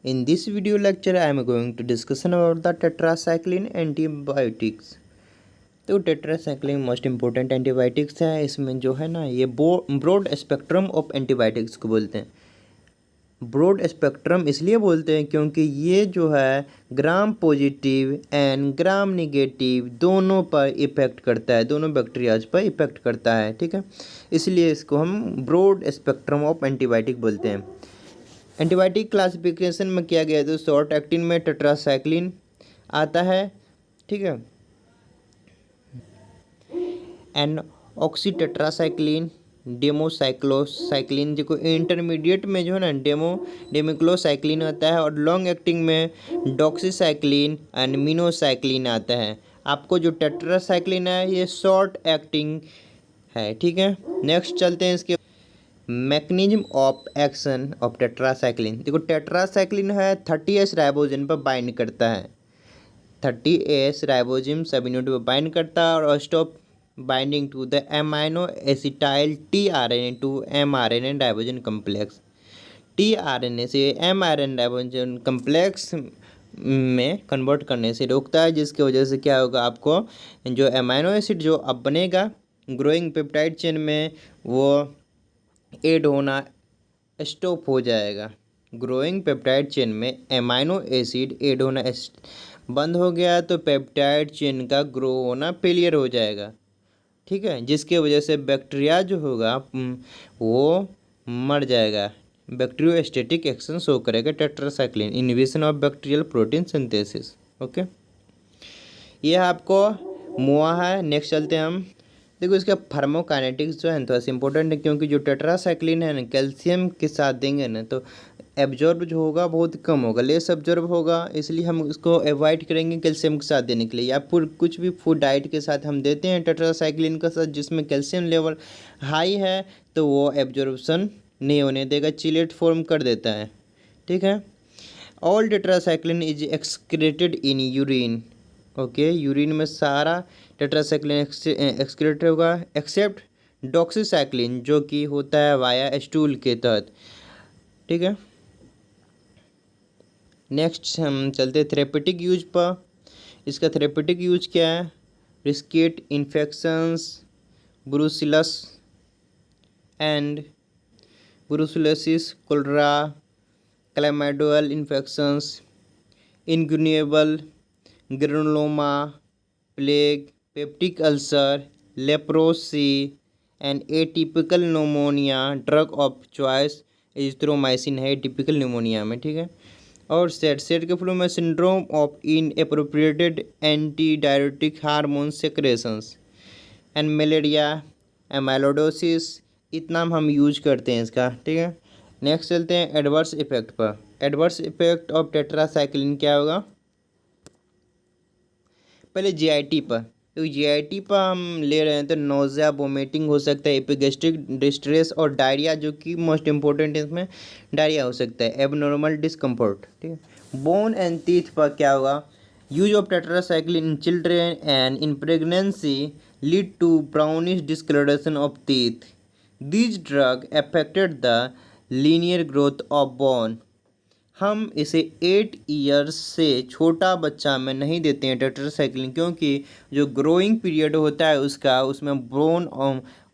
In this video lecture, I am going to discussion about the tetracycline antibiotics। तो tetracycline most important antibiotics है। इसमें जो है ना ये ब्रॉड स्पेक्ट्रम ऑफ एंटीबायोटिक्स को बोलते हैं। ब्रॉड स्पेक्ट्रम इसलिए बोलते हैं क्योंकि ये जो है gram positive and gram negative दोनों पर इफ़ेक्ट करता है, दोनों बैक्टीरियाज पर इफ़ेक्ट करता है। ठीक है, इसलिए इसको हम ब्रॉड स्पेक्ट्रम ऑफ एंटीबायोटिक बोलते हैं। एंटीबायोटिक क्लासिफिकेशन में किया गया तो शॉर्ट एक्टिंग में टेट्रासाइक्लिन आता है। ठीक है, एंड ऑक्सीटेट्रासाइक्लिन, डेमोसाइक्लोसाइक्लिन, जो इंटरमीडिएट में जो है ना डेमिक्लोसाइक्लिन आता है, और लॉन्ग एक्टिंग में डॉक्सीसाइक्लिन एंड मिनोसाइक्लिन आता है। आपको जो टेट्रासाइक्लिन है ये शॉर्ट एक्टिंग है। ठीक है, नेक्स्ट चलते हैं इसके mechanism of action of tetracycline. देखो टेट्रासाइक्लिन है 30S राइबोजिन पर बाइंड करता है, 30S राइबोजिन सब यूनिट पर बाइंड करता है और stop binding to the amino acetyl tRNA to mRNA ribosome complex. tRNA से mRNA राइबोजिन कम्प्लेक्स में कन्वर्ट करने से रोकता है, जिसकी वजह से क्या होगा, आपको जो एमाइनो एसिड जो अब बनेगा ग्रोइंग पेप्टाइड चेन में वो ऐड होना स्टॉप हो जाएगा। ग्रोइंग पेप्टाइड चेन में एमाइनो एसिड ऐड होना बंद हो गया तो पेप्टाइड चेन का ग्रो होना फेलियर हो जाएगा। ठीक है, जिसके वजह से बैक्टीरिया जो होगा वो मर जाएगा। बैक्टीरियोस्टैटिक एक्शन शो करेगा tetracycline, inhibition of bacterial protein synthesis. Okay, ये आपको मुआ है। नेक्स्ट चलते हैं हम। देखो इसका फार्माकोकाइनेटिक्स जो है थोड़ा सा इंपॉर्टेंट है, क्योंकि जो टेट्रासाइक्लिन है ना कैल्शियम के साथ देंगे ना तो एब्जॉर्ब जो होगा बहुत कम होगा, लेस एब्जॉर्ब होगा, इसलिए हम उसको अवॉइड करेंगे कैल्शियम के साथ देने के लिए। या फिर कुछ भी फूड डाइट के साथ हम देते हैं टेट्रासाइक्लिन के साथ जिसमें कैल्शियम लेवल हाई है तो वो एब्जॉर्प्शन नहीं होने देगा, चिलेट फॉर्म कर देता है। ठीक है, all tetracycline is excreted in urine. Okay, urine में सारा टेट्रासाइक्लिन एक्सक्रेट होगा एक्सेप्ट डॉक्सीसाइक्लिन जो कि होता है वाया स्टूल के तहत। ठीक है, नेक्स्ट हम चलते थेरेपेटिक यूज पर। इसका थेरेपेटिक यूज क्या है, रिस्केट infections, brucellus and brucellosis, cholera, chlamydial infections, inguinale, granuloma, plague, peptic ulcer, leprosy and atypical pneumonia. Drug of choice azithromycin है टिपिकल न्यूमोनिया में। ठीक है, और सेट के फ्लो में syndrome of inappropriate anti diuretic hormone secretions and malaria, amyloidosis, इतना हम यूज करते हैं इसका। ठीक है, नेक्स्ट चलते हैं एडवर्स इफेक्ट पर। एडवर्स इफेक्ट ऑफ टेट्रासाइक्लिन क्या होगा, पहले जीआईटी पर। तो जीआईटी पर हम ले रहे हैं तो नोज़िया, वोमिटिंग हो सकता है, एपिगैस्ट्रिक डिस्ट्रेस और डायरिया, जो कि मोस्ट इंपॉर्टेंट है, इसमें डायरिया हो सकता है, एबनॉर्मल डिस्कम्फर्ट। ठीक है, बोन एंड टीथ पर क्या होगा, use of tetracycline in children and in pregnancy lead to brownish discoloration of teeth. This drug affected the linear growth of bone. हम इसे 8 ईयर्स से छोटा बच्चा में नहीं देते हैं टेट्रासाइक्लिन, क्योंकि जो ग्रोइंग पीरियड होता है उसका, उसमें बोन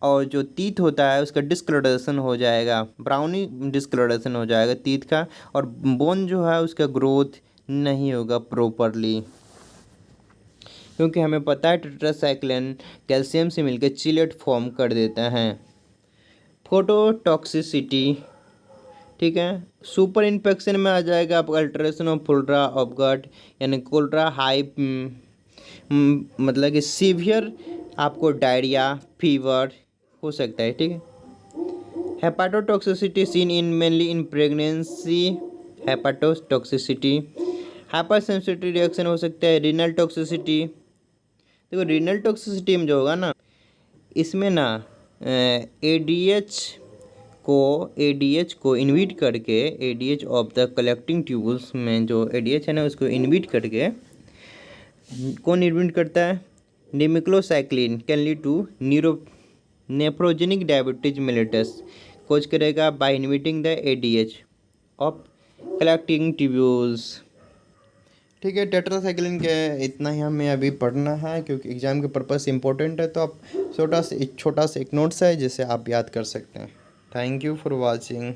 और जो टीथ होता है उसका डिस्कलरेशन हो जाएगा, ब्राउनी डिस्कलरेशन हो जाएगा टीथ का, और बोन जो है उसका ग्रोथ नहीं होगा प्रॉपरली, क्योंकि हमें पता है टेट्रासाइक्लिन कैल्शियम से मिलकर चिलेट फॉर्म कर देता है। फोटोटॉक्सिसिटी, ठीक है, सुपर इन्फेक्शन में आ जाएगा आपका alteration of cholera of gut, यानी कोलरा हाई, मतलब कि सीवियर आपको डायरिया फीवर हो सकता है। ठीक है, hepatotoxicity seen in mainly in pregnancy, hepatotoxicity, hyper sensitive reaction हो सकता है। रीनल टॉक्सिसिटी, देखो रीनल टॉक्सिसिटी में जो होगा ना, इसमें ना एडीएच को इनविट करके, ADH of the collecting tubes में जो एडीएच है ना उसको इनविट करके, कौन इनविट करता है, demeclocycline can lead to nephrogenic diabetes mellitus, cause करेगा by inhibiting the ADH of collecting tubules. ठीक है, टेट्रासाइक्लिन के इतना ही हमें अभी पढ़ना है क्योंकि एग्ज़ाम के पर्पस से इम्पोर्टेंट है। तो आप छोटा सा एक नोट्स है जिसे आप याद कर सकते हैं। Thank you for watching.